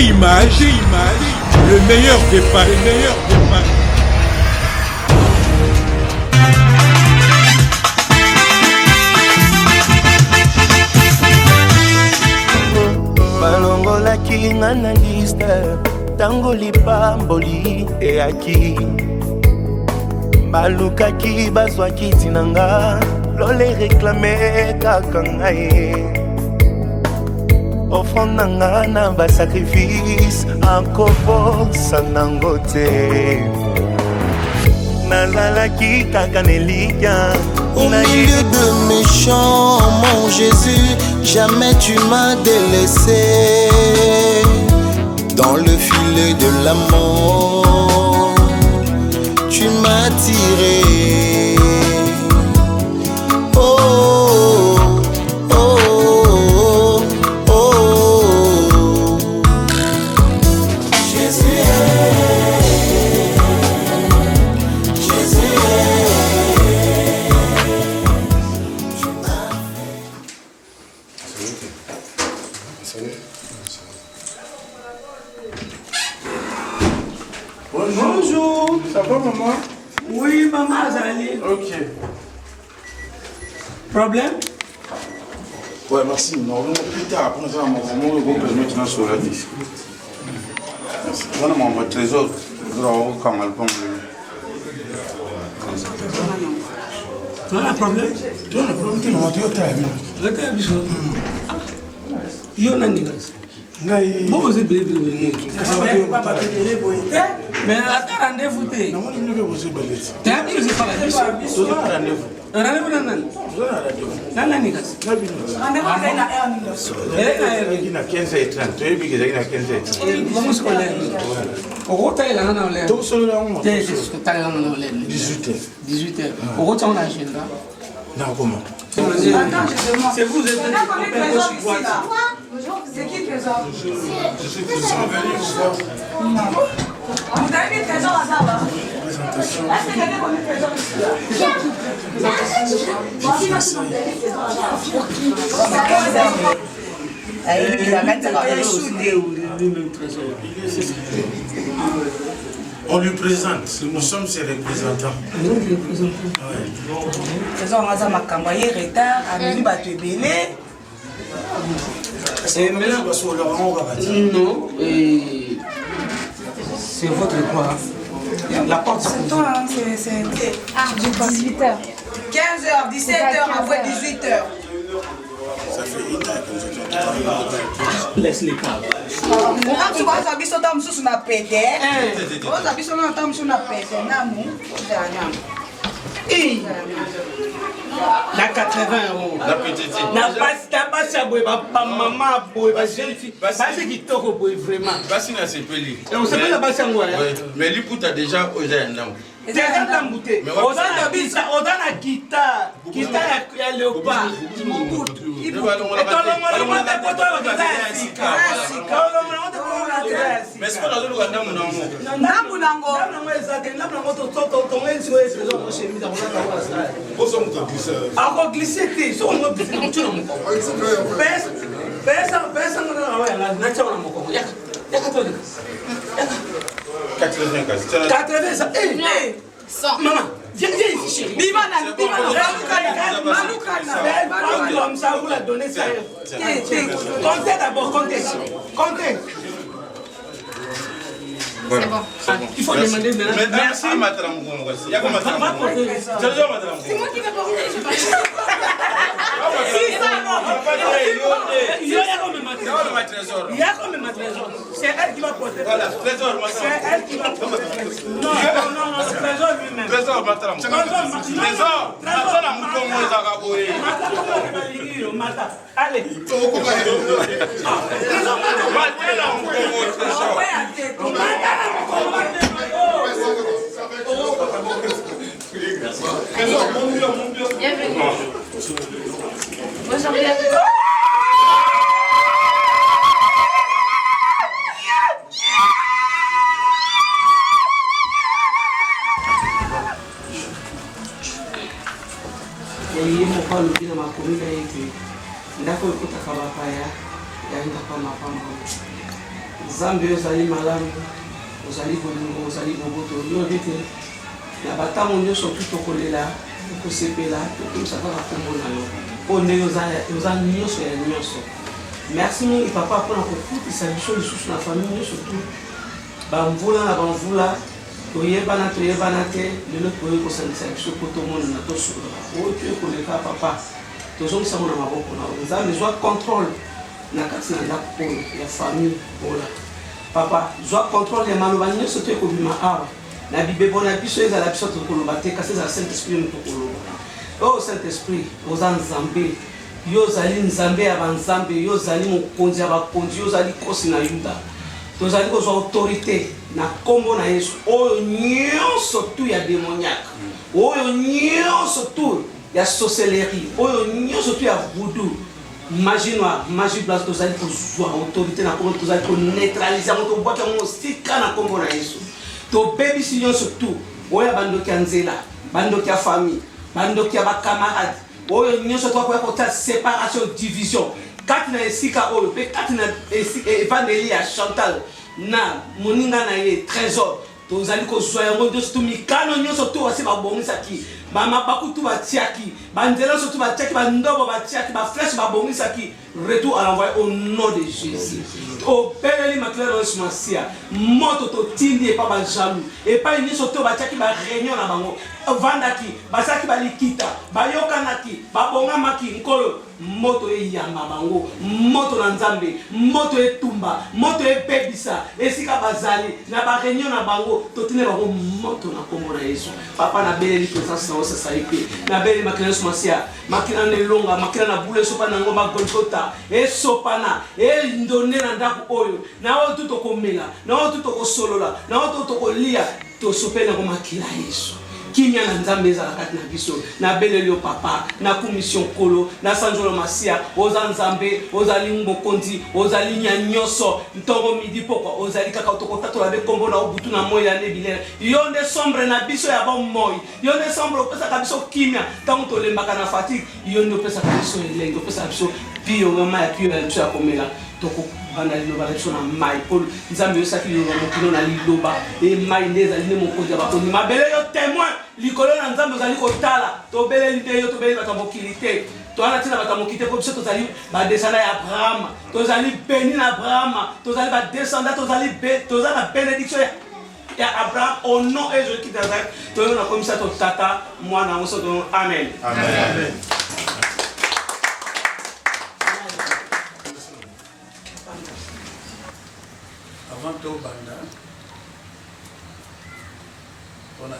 Image, le meilleur des paris, balongolaki nga na liste ntango lipamboli eyaki balukaki bazwaki ntina nga lole reklame kaka ngai offrande na nga na basacrifice akobosa nango te nalalaki kaka nelia. Au milieu de méchants, mon Jésus, jamais tu m'as délaissé. Dans le filet de l'amour, tu m'as tiré. Oh, oh, oh, oh, oh. Jésus Bonjour, ça va maman? Oui maman, Zali. Ok. Problème? Ouais, merci. Non, plus tard, après ça, mon groupe est maintenant sur la disque. Voilà mon trésor. Quand elle prend Tu as un problème? Tu as un problème? Tu as un problème? Tu as un problème? Bon, vous êtes bien. Mais attends, rendez-vous. Non, je ne vais pas vous aider. Tu as mis le paradis. Rendez-vous. Rendez-vous dans la Nigas. Rendez-vous dans 15h30. Tu es bien, il y a 15h30. Vamos escolher. O outro é lá na Olé. Estou só lá uma. Tem que escutar lá na Olé. 18h. 18h. O outro é na agenda. Não, como? C'est vous, êtes bonjour, c'est qui le trésor? Je suis trésor venu vous voir. Non. Vous avez mis le trésor à ça, là? Présentation. Est-ce que quelqu'un connaît le trésor ici, là? On lui présente, nous sommes ses représentants. Nous lui représentons. Trésor, on a ma campagne retard, à nous battre belé. Non, c'est votre quoi? La porte, c'est toi, hein, c'est... Ah, 18h. 15h, 17h, après 18h. Ça fait une taille comme ça. Laisse les cas. Tu vois, ça bise au temps sous la pété. Ça bise au temps sous la pété. Na 80 euros. La petite. Na basi ya boye ba maman boye ba jeune fille. Basi kitoko boye vraiment. Basi na sepeli. Et on s'appelle la basi yango ya. Mais lui pour ta déjà oza ndam. Teza ndambute. Oza na bisa, oza na guitare. Guitare ya léopard. Mobutu. Mais c'est pas dans le Rwanda mon amour. Maman, viens ici chérie. Bimana, vous la donnez ça. Comptez d'abord, comptez. Voilà. C'est bon. Il faut demander maintenant. Merci. C'est moi qui vais porter. Il y a comme ma trésor. C'est elle qui va porter. Voilà, trésor, c'est elle qui va porter. Non, le trésor lui-même. Trésor, allez. Bienvenue. Bonjour, Zambie ozali malamu ozali bolingo ozali boboto lobi te na batango nyonso tu tokolela tokosepela tokomisa kaka kombo na yo mpo ndenge oza nyonso ya nyonso. Merci mingi papa mpona kokutisa biso lisusu na famille nyonso tu bamvula na bamvula toyebana te lelo toye kosangisa biso mpo tomonana tosolola oyo toye koleka papa tozongisango na maboko na yo nzambe zwa contrôle na kati na ndako oyo ya famille ola papa zwa contrôle ya maloba nyonso toye kobima awa na bibebo na biso ezala biso tokoloba te kasi ezala Saint-Esprit no tokoloba. Oh Saint-Esprit oza nzambe yo ozali nzambe ya banzambe yo ozali mokonzi ya bakonzi yo ozali kosi na yuda tozali kozwa autorité na kombo na Yesu oyo nyonso tu ya démoniaque oyo nyonso tu ya sorcellerie oyo nyonso tu ya voodoo magie noire magie blanche tozali kozwa autorité na kombo tozali koneutraliser yango tobwaka yango sika na kombo na Yesu tobebisi nyonso tu oyo ya bandoki ya nzela bandoki ya famille bandoki ya bakamarade oyo nyonso tokoya kotia séparation division kati na esika oyo mpe kati na evangeli ya Chantal na moninga na ye trésor tozali kozwa yango nyonso tu mikano nyonso tu basi babongisaki bamabaku tu batiaki banzela nyonso tu batiaki bandobo batiaki baflèche babongisaki retour à l'envoyé au nom de Jésus opeleli makila na Masia moto totindi epa bajaloux epai nyonso tu batiaki baréunion na bango vandaki basaki balikita bayokanaki babongamaki nkolo moto eyamba bango moto na nzambe moto etumba moto ebebisa esika bazali na baréunion na bango totine bango moto na kombo na Yesu papa na beleli présence na osasa ipe na beleli makila na Masia makila na longa makila na bule sopa na ngomba Golgotha esopana ndone na ndako oyo na oyo tu tokomela na oyo tu tokosolola na oyo tu tokolia tosopena ko makila Yesu kimia na nzambe ezala kati na biso na belelio papa na commission kolo na sanjolo Masia oza nzambe ozali mokonzi ozali nyanyoso ntongo midi poko ozali kaka tokotatola be kombo na obutu na moyi ya nebilere yonde sombre na biso ya bon moyi yonde sombre opesa ka biso kimia tango tolembaka na fatigue yonde opesa ka biso elenge opesa biso pio ngama ya pio ya biso ya komela toko banda liloba la biso na mai polo nzambe yosaki liloba mokilo na liloba e mai nde ezali nde mokonzi ya bakonzi mabele yo témoin likolo na nzambe ozali kotala tobeleli te yo tobeleli bato ya mokili te towana ntina bato ya mokili te po biso tozali badescenda ya Abrahama tozali beni na Abrahama tozali badescenda toza na bénédiction ya Abraham au nom de Jésus qui Nazareth toyo na komisa to tata mwana ngoso to amen amen. Avant tout, Banda, on a un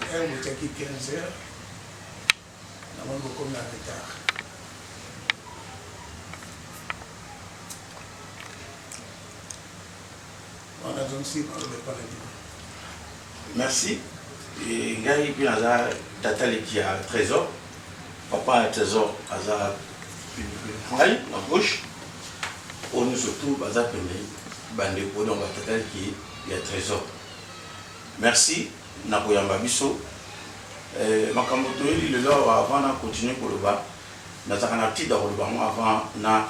qui 15 heures, on a beaucoup de retard. On a donc si par le paradis. Merci. Et Gaï Pinaza, Tata qui a trésor, papa a trésor, Aza Haï, à gauche, on nous surtout, Baza Pemé. Bande pour donc Tata qui est trésor. Merci. Nakoyamba biso. Makambo toyeli le lors avant de continuer pour le bas. Nazakana petit dans le bas avant na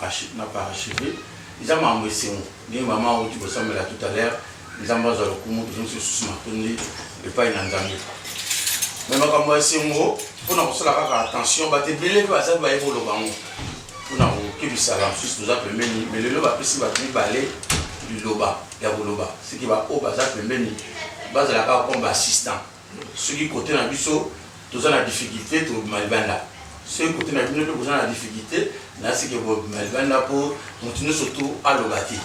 parachevé. Ils ont mamé c'est nous. Maman où tu vas là tout à l'heure. Ils ont besoin de kumu de nous sous matoni et pas une andamie. Mais makambo c'est moi. Pour nous cela attention. Bah te belé que ça va évoluer le bas. Pour nous que du salam juste nous appeler mais le lors va plus va balai. Loba, ya Loba, ce qui va au bazar pembeni, base la carte comme assistant. Ceux qui côté na biso, tous la difficulté, tout malbanda. Ceux qui côté na biso, tous la difficulté, là c'est que vous malbanda pour continuer surtout à l'obati.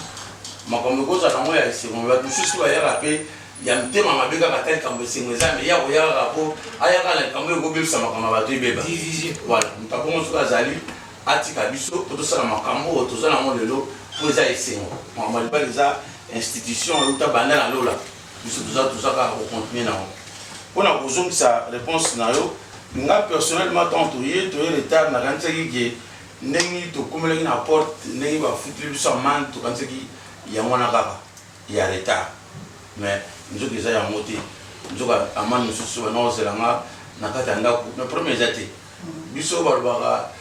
Ma comme cause à la moya, c'est on va tout ce qu'il y a rappelé, il y a un thème à ma béga katel comme c'est mais il y a un rapport, ayaka la comme le gobel ça m'a comme abattu bébé. Voilà, nous avons commencé à zali, atika biso, tout ça na makambo, tout ça na mon lelo. Pour les ASC, on ne pas les institutions, on a bandé dans l'eau là. Tout ça, on continue là. On a besoin de sa réponse. Moi, personnellement, tant que tu es l'état, na quand c'est qui n'est to comme les n'apporte, n'est pas foutu du sang man, to quand c'est qui y a un agaba, il y a l'état. Mais nous autres les ayons monté, nous autres amant nous sommes non c'est là na katanga. Le premier été, biso barbara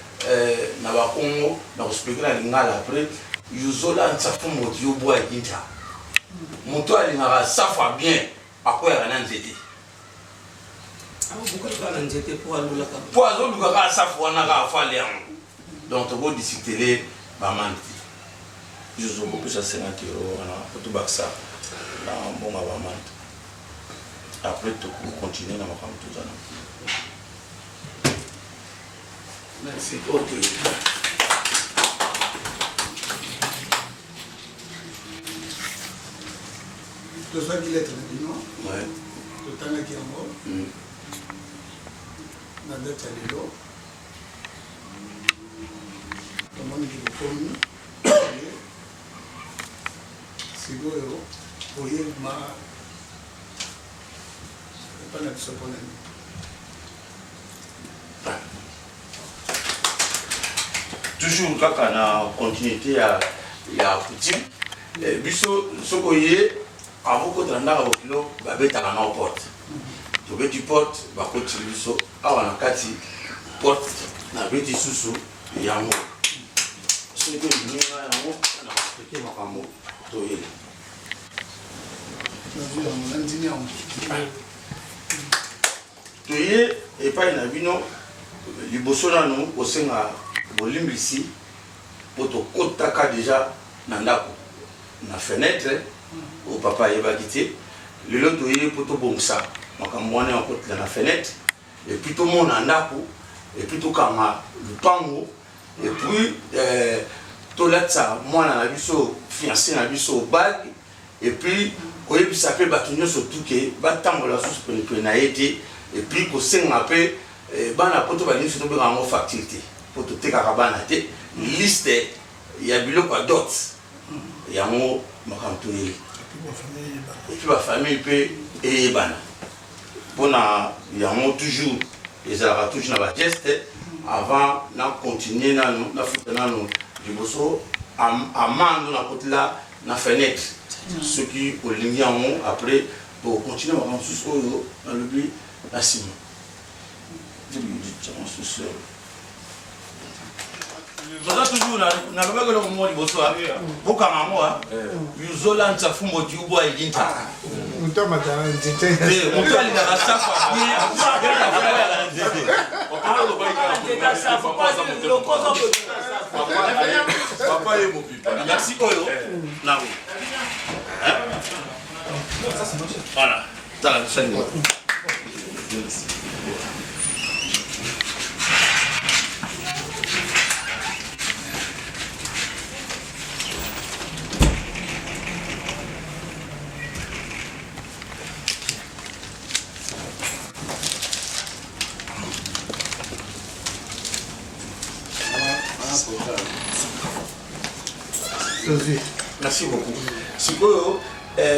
na ba Congo, na hospital l'ingala après. Yuzola nsafumo yoboa inta moto alingaka safa bien akoyaka na nzete po azolukaka safa wana ka afale yango donc tobodisitele bamani te jozokopesa 50 euro wana otobakisa na mbongo ya bamani après tokocontinue na makambo tozana. Merci. Ok. Tu as dit lettre, non? Ouais. Tu as dit qu'il y a un mot. La dette est là. Comment il est connu? C'est beau, pour y ma. Pas la seconde. Toujours kaka na continuité ya coutume biso soko ye avoko tranda ka kilo babetaka na porte to beti porte bakoti biso awa na kati porte na beti susu yango soko ni na yango na expliquer makambo to ye to ye epai na bino liboso nanu osenga bolimbisi po tokotaka déjà na ndako na fenêtre o papa yebaki te lelo toye po tobongisa makambo wana yakotela na fenêtre et puis tomona ndako et puis tokanga lupango et puis tolatisa mwana na biso fiancé na biso bague et puis koyebisa mpe bato nyonso tuke batambola susu penepene na ye te et puis kosenga mpe bana poto balinisi tobeka yango facture te po totekaka bana te liste ya biloko ya dot yango makambo toyeli et puis bafamille mpe eyebana mpona yango toujours ezalaka toujours na bageste avant na continue nano nafuta nano liboso amando na kotela na fenêtre soki olingi yango après tocontinue makambo susu oyo nalobi na nsima toza toujours nalobaki eloko moko liboso bokanga yango yuzolanisa fumbo tiubo ayelinta moto alingaka safa merci oyo nango voilà tala bisango merci beaucoup. Sikoyo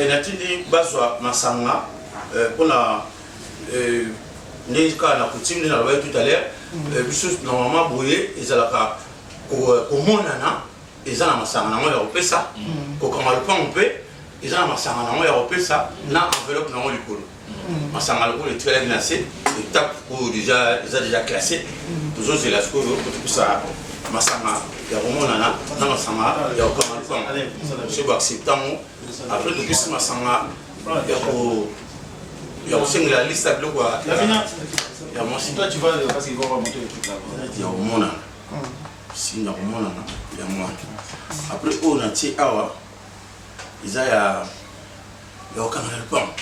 natindi baswa masanga pona ndeka na coutume na lobby tout à l'heure biso normalement boye ezalaka ko monana ezana masanga nango ya opesa ko kama lupango pe ezana masanga nango ya opesa na enveloppe nango likolo masanga lokolo etikala glacé étape où déjà classé toujours c'est la sikoyo pour ça masanga ya komonana na masanga ya kokama lupango c'est acceptamo après tout ce masanga ya kosengela liste ya biloko ya mwasi toi tu vas parce qu'ils vont remonter le truc là ya komonana si ya komonana ya mwana après oyo natie awa eza ya kokangela lupango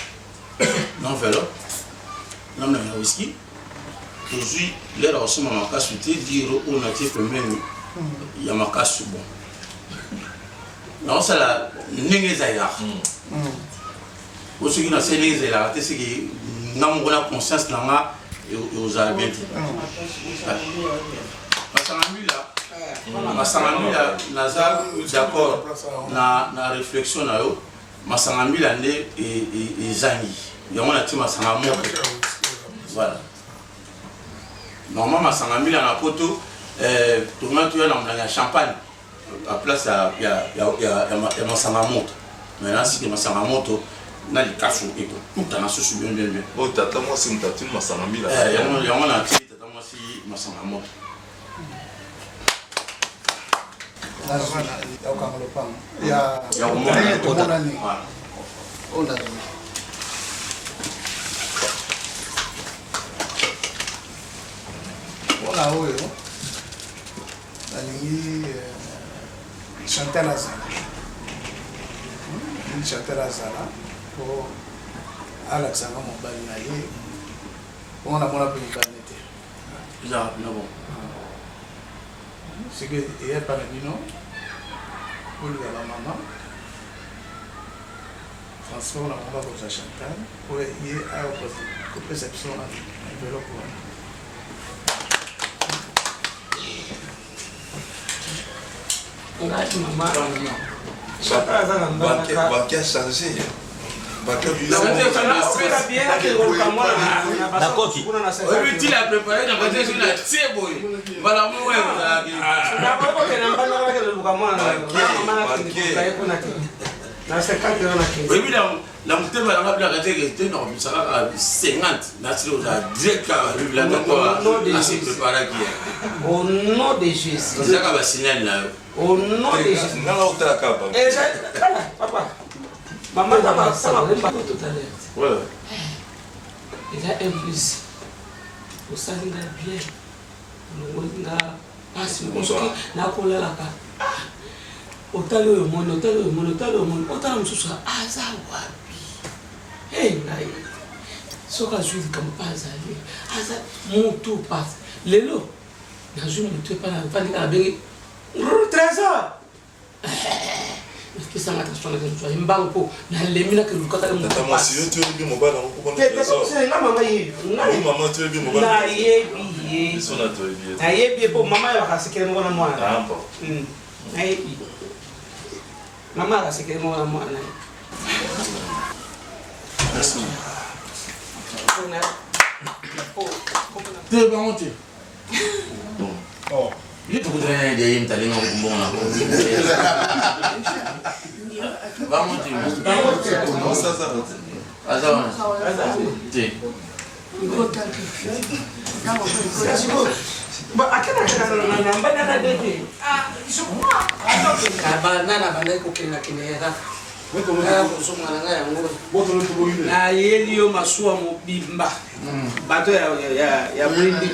na enveloppe namna ya whisky tozwi lera kosomba makasi te dire oyo natie pembeni ya makasi bon naosala ndenge ezalaka po soki nasali ndenge ezalaka te soki nga moko na conscience na nga ekozala bien te masanga mbila naza d'accord na réflexion na yo masanga mbila nde ezangi yango natie masanga moko voilà normalement masanga mbila na poto tongana toya na molanga ya champagne à place ya masanga moto maintenant sike masanga moto na likaso ekokuta na susu bien oh tata mwasi mtatini masanga mbila yango natie tata mwasi masanga moto On a Voilà, oui. Nalingi Chantal Azala. Chantal Azala. Pour Alexandre Mobali Naye. On a mon appel Mobali. Non, bon. C'est que hier par le bino, pour la maman, François, on a maman pour sa Chantal, pour hier à la perception enveloppe. On a dit maman. Bakia changé. D'accord. Oui, tu l'as préparé, dans votre jeu, c'est beau. Voilà, moi, oui, la montée va la rappeler que c'était non, ça va 50. Là, c'est direct la au nom de Jésus. C'est ça va signaler là. Au nom de Jésus. Papa. Maman, ça va même pas tout à l'heure. Ouais. Il a impliqué. Au sein de la bien. On a passé. On a collé la carte. Otalo yo mono, otalo yo mono, otalo yo mono. Otalo msusu aza wapi. Hey, ngai. Soka zui kama paza ali. Aza mutu paza. Lelo. Na zui mutu pa na fani ka bengi. Trésor. Est-ce que ça m'a transformé dans une banque pour la lemina que nous cataloguons. Tata moi si tu es bien mobile on comprend. C'est la maman yi. Maman tu es bien mobile. Na yebi. Ils sont là toi bien. Na yebi pour maman ya kasikele mwana mwana. Ah bon. Na yebi. Maman kasikele mwana mwana. Merci. Tu es bon, tu. Oh. Il faut que tu aies des yeux talents bon là. Va monter. Non ça. Azar. Ti. Ba akana na mbana na dete. Ah, je crois. Banana bana ko kenga kenera. Na yeliyo masuwa mobimba. Bato ya mwindi.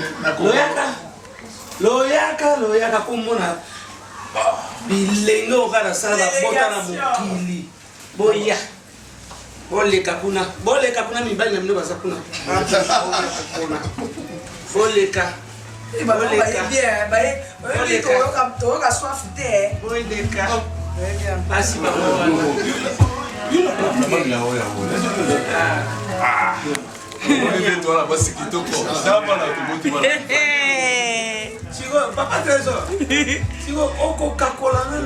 Loyaka kumona. Bilengo kana sala bota na mukili. Boya. Boleka kuna mibali na mino basa kuna. Boleka. Merci Papa Trésor. Sigo oko kakolana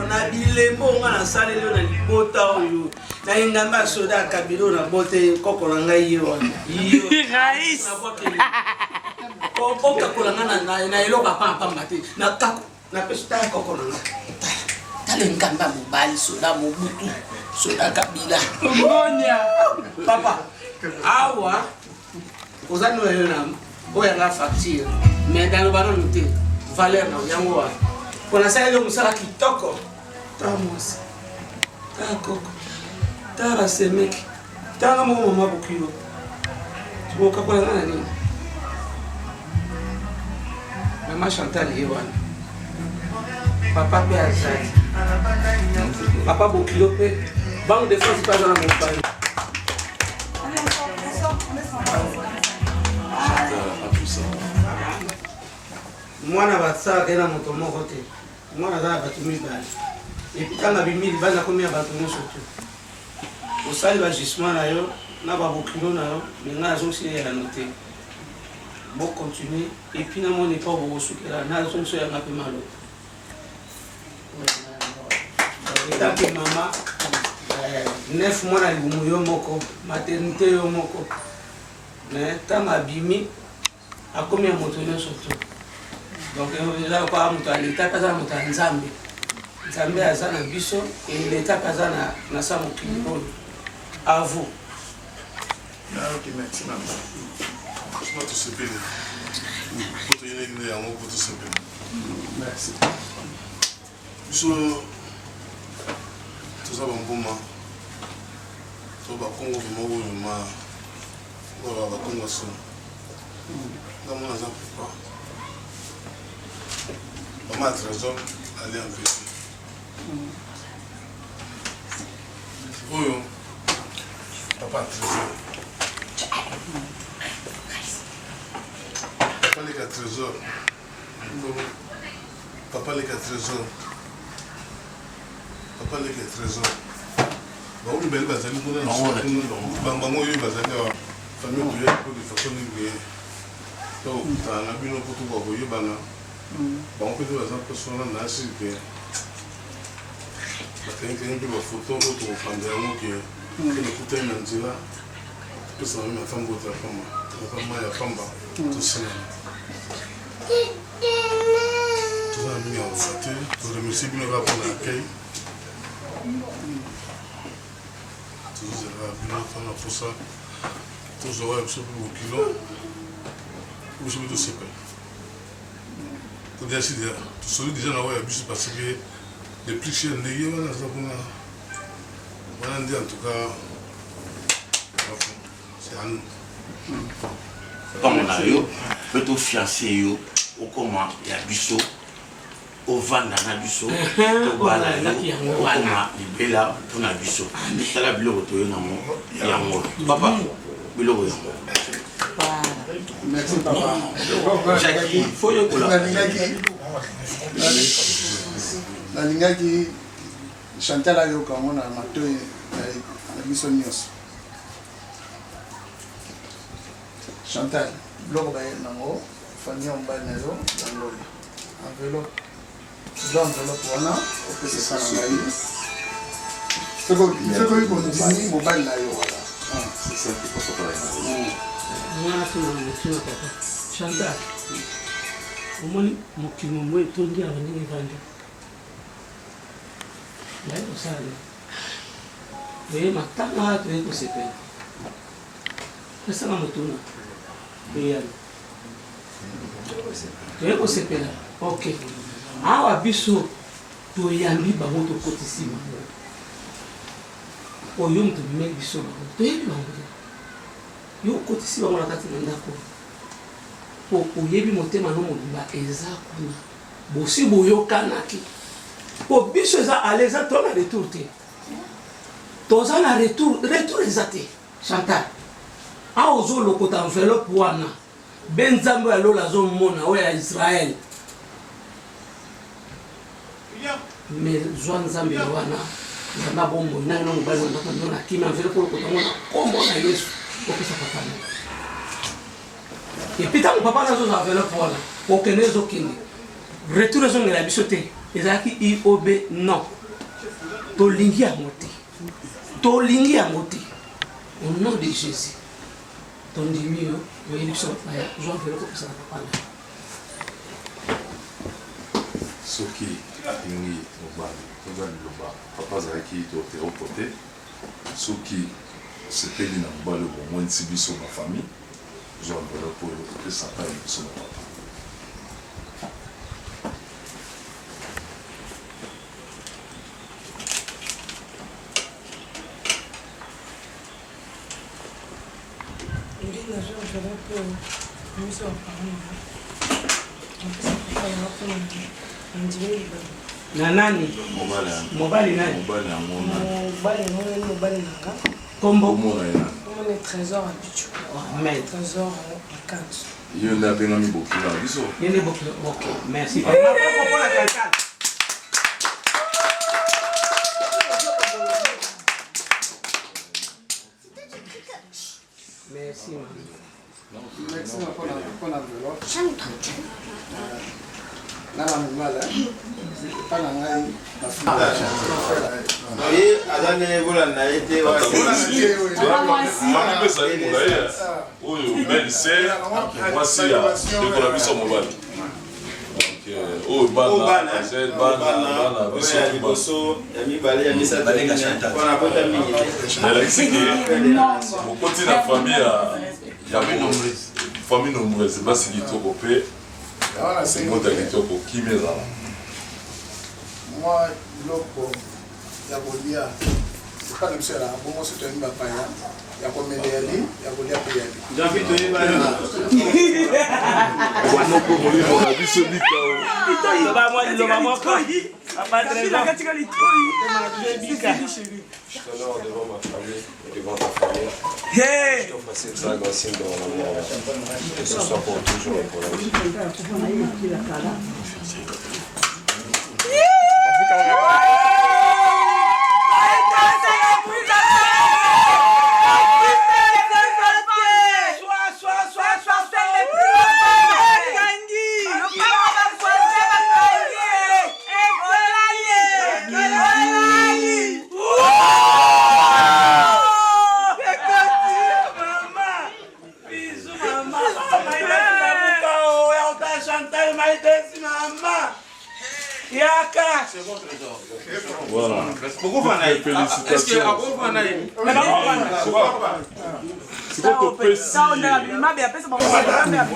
na bilembo ngana salelo na libota oyo. Na ingamba soda kabilo na bote kokola ngai yo. Rais. Oko kakolana na eloka papa mate. Na kako na pesta kokola. Tale ngamba mobali soda mobutu. Soda kabila. Ngonya. Papa. Awa. Ozano yo na oya la facture. Mais dans le ballon noté valeur na yango wa. Pour ça ile musala kitoko. Tamos. Ta koko. Ta rasemeki. Ta na mama bokilo. Tuboka kwa nani? Mama Chantal Yewan. Papa pe azali. Papa bokilo pe. Banque de France pas dans mon pays. Mwana batsa kena moto moko te. Mwana za batu mibali. Et puis quand abimili bana komia batu nyonso te. Osali ba jugement na yo na ba bokilo na yo, menga zo si ya noter. Bon continuer et puis na moni pas bo sukela na zo so ya ngapi malo. Eta ke mama 9 mois na libumu yo moko, maternité yo moko. Mais tant abimi akomi ya moto nyonso te. Donc là quoi mutu aleta kaza mutu nzambe. Nzambe azana biso et l'état kaza na sa mokili oyo. À vous. Ok, merci maman. Je vais te souper. Pour te donner un mot pour te souper. Merci. Biso tout ça bon moment. to bakongo vraiment oyo bakongo so ngamona aza papa mama trésor ali en petit oyo papa trésor papa leka trésor papa leka trésor papa leka trésor baomi bali bazali kuna bango oyo bazali awa famille toye po de façon nini to okutana na bino po to bakoyebana bango mpe te baza mposo wana na asi ke bakengikengi mpe bafoto oyo tokofanda yango ke ekutani na nzela topesana mimi afamboto ya pamba topama ya pamba tosenana toza na mingi ya kofa te toremercie bino kaka mpona accueil tozozela bino mpona mposa tozwa biso mpe bokilo biso mpe tosepela todesi deja tosoli deja na oyo ya biso parce que le plus cher ndenge wana aza kuna wana nde en tout cas c'est à nous comme on a yo peut to fiancé yo okoma ya biso ovanda na biso to bala yo okoma libela mpona biso tala biloko toyo nango yango papa biloko yango. Merci papa. Jackie, faut yo kola. Nalingaki Chantal ayoka mona matoi na biso nyonso. Chantal, biloko baye nango famille mobali na yo yangoli. Enveloppe. Zwa enveloppe wana opesesa na ngai. Soko yiko mobali na yo wala. C'est ça qui passe par là. Chantal, omoni mokili mombo etondi awa ndenge evandi naye kosala oye matanga toye kosepela pesanga motuna eyali toye kosepela ok awa biso toyambi bango tokotisi bango oyo moto bimeli biso bango toyebi bango te yo okotisi bango na kati na ndako oyebi motema no mobimba eza kuna bosi boyokanaki po biso eza ale eza to na retour te toza na retour eza te Chantal a ozolokota enveloppe wana benzambo ya lola azomona oyo ya Israel mais zwa nzambe wana nzamba bombo nani no mobali ndako ndona kimi enveloppe olokota mona kombo na Yesu okisa papa na et puis tant que papa n'a pas enveloppe voilà aucun des autres retour sur la bisoté ezaki IOB non to lingi à monter au nom de Jésus ton dimio oui il faut faire Jean veut que ça papa là soki atingi mobali toza liloba papa azalaki tote au côté soki sepeli na mobali bomoi nti biso na famille j'ai enveloppe pour le côté sympa et son papa. Nani? Mobali nani? Mobali Combo. on est trésor à Bichou. Mais Trésor à Kant. Il y en a bien mis beaucoup là, bisous. Il y en a beaucoup. Ok, merci. Merci. Merci pour l'enveloppe. Là, la nouvelle, pas la maille. Oui, Adane Volana a été. Oui, mais c'est moi c'est la décoration mobile. Oh, bana, famille nombreuse, c'est pas si vite au copé. C'est moi qui m'est là. Moi, l'autre, il y a kana msela bongo soto mba paya ya komele yali ya kolia pe yali Jambi to yeba wana ko moli mo na biso bika Ito ba mo ilo ba mo ko? Papa Trésor. Katika litoi. Bika. Je t'honore devant ma famille et devant ta famille. Hey! Je t'offre cette salle en signe de mon amour. Que ce soit pour toujours et pour la vie. C'est bon, Trésor. Voilà. Pourquoi est-ce que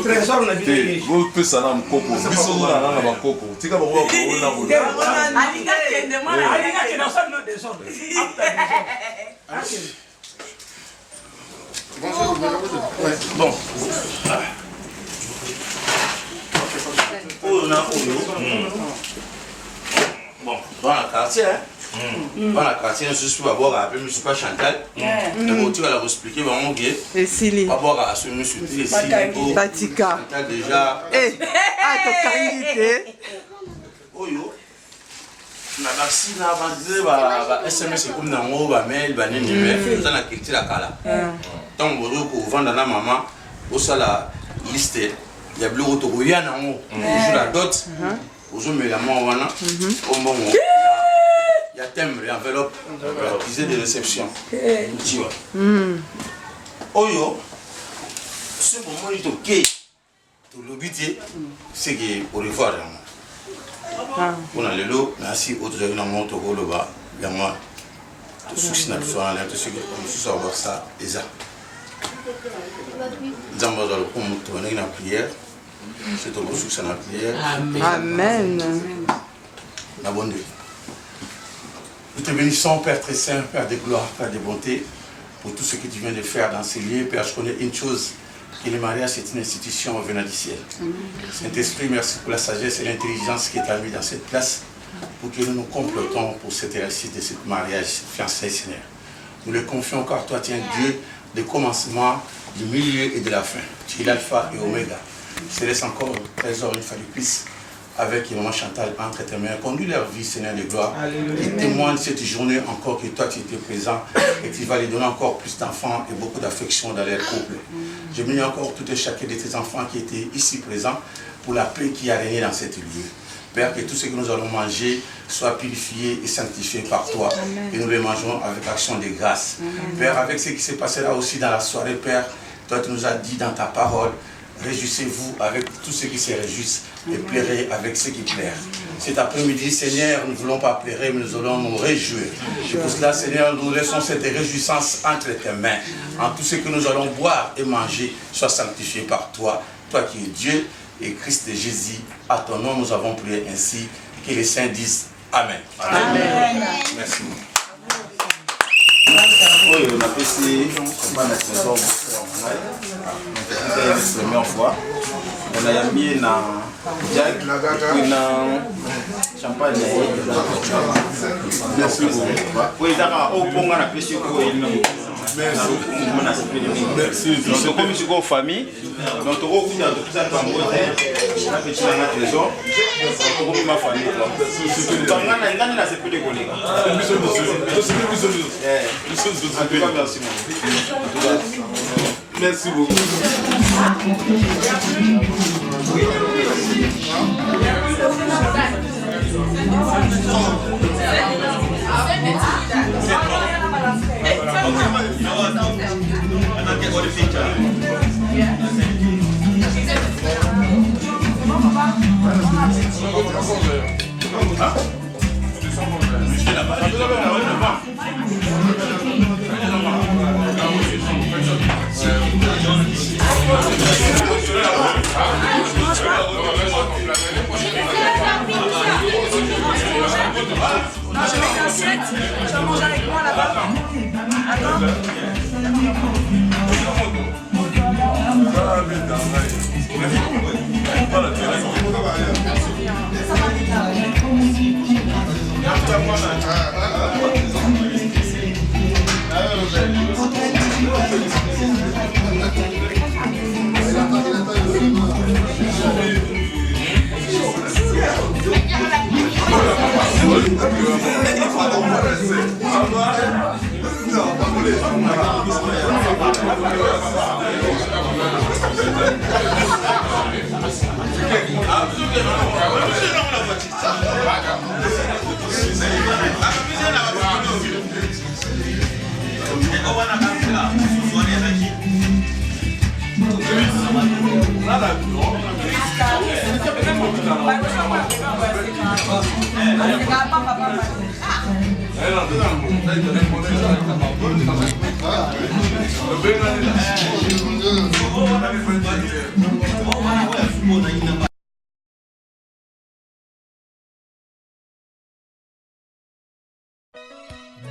Trésor na bile. bopesa na mokoko biso na bakoko tika bango bakona bon. Bon, dans le quartier, dans le quartier, je suis pas boire à je suis pas Chantal. Donc tu vas leur expliquer vraiment bien. Et Sili. Pas boire à ce monsieur ici. Tatika. Chantal déjà. Eh, ah, tu Oyo. Na vaccine avant de SMS comme dans mon mail, banane mais dans la culture la kala. Tant bozo pour vendre na maman, au sala liste, il y a bleu autour il y a na mo. Je la dot. Aujourd'hui, mais la main wana, au moment il y a timbre et enveloppe, accusé de réception. Tu vois. Oyo, ce moment il est ok. Tout le but c'est que au revoir. On a le lot, merci autres gens dans mon tour le bas, il y a moi. Tout ce qui n'a pas là, tout ce qui est savoir ça, déjà. D'abord dans le coup, on est en prière. C'est ton succès dans la prière. Amen. La bonne nuit. Nous te bénissons, Père très saint, Père de gloire, Père de bonté, pour tout ce que tu viens de faire dans ces lieux. Père, je connais une chose, que le mariage c'est une institution venant du ciel. Saint-Esprit, merci pour la sagesse et l'intelligence qui est mis dans cette place, pour que nous nous complotons pour cette réussite de ce mariage fiancé, Seigneur. Nous le confions car toi tu es Dieu du commencement, du milieu et de la fin. Tu es l'alpha et oméga. Je te laisse encore trésor une fois de plus avec maman Chantal entre tes mains. Conduis leur vie, Seigneur de gloire. Et témoigne cette journée encore que toi tu étais présent et tu vas les donner encore plus d'enfants et beaucoup d'affection dans leur couple. Je bénis encore tout et chacun de tes enfants qui étaient ici présents pour la paix qui a régné dans cette lieu. Père, que tout ce que nous allons manger soit purifié et sanctifié par toi. Amen. Et nous le mangeons avec action de grâce. Amen. Père, avec ce qui s'est passé là aussi dans la soirée, Père, toi tu nous as dit dans ta parole, réjouissez-vous avec tous ceux qui se réjouissent et pleurez avec ceux qui pleurent. Cet après-midi, Seigneur, nous ne voulons pas pleurer, mais nous allons nous réjouir. Et pour cela, Seigneur, nous laissons cette réjouissance entre tes mains. En tout ce que nous allons boire et manger soit sanctifié par toi, toi qui es Dieu et Christ de Jésus. À ton nom, nous avons prié ainsi. Que les saints disent Amen. Amen. Amen. Merci. Oui, on a passé la saison la première fois. On a mis na Jack et na champagne. Merci beaucoup. Oui, d'accord. Au Congo, on a passé quoi? Merci. Donc, comme je suis en famille, donc on a tout ça dans mon la petite trésor. Donc, ma famille. Donc, on a ces petits collègues. Merci beaucoup. Tu vas manger avec moi là-bas.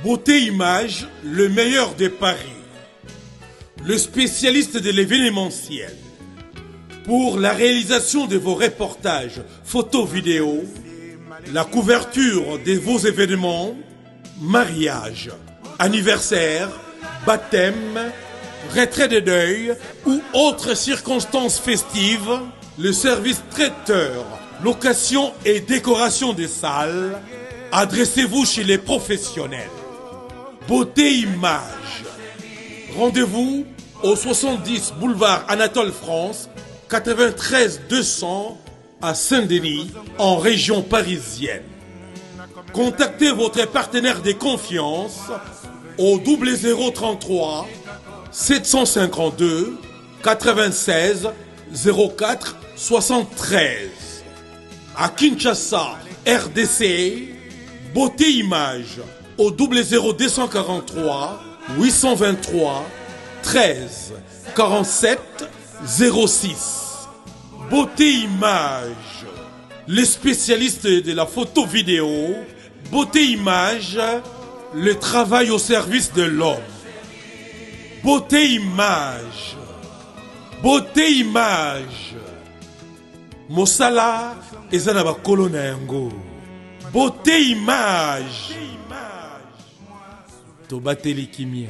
Beauté Image, le meilleur de Paris. Le spécialiste de l'événementiel. Pour la réalisation de vos reportages, photos, vidéos, la couverture de vos événements, mariage, anniversaire, baptême, retrait de deuil ou autres circonstances festives, le service traiteur, location et décoration des salles, adressez-vous chez les professionnels. Beauté Image. Rendez-vous au 70 boulevard Anatole France, 93 200 à Saint-Denis, en région parisienne. Contactez votre partenaire de confiance au 0033 752 96 04 73. À Kinshasa, RDC, Beauté Image au 00243 823 13 47 06. Beauté Image, les spécialistes de la photo vidéo. Beauté Image, le travail au service de l'homme. Beauté Image, Beauté Image. Mosala ezana ba kolona yango. Beauté Image. Tobateli kimia.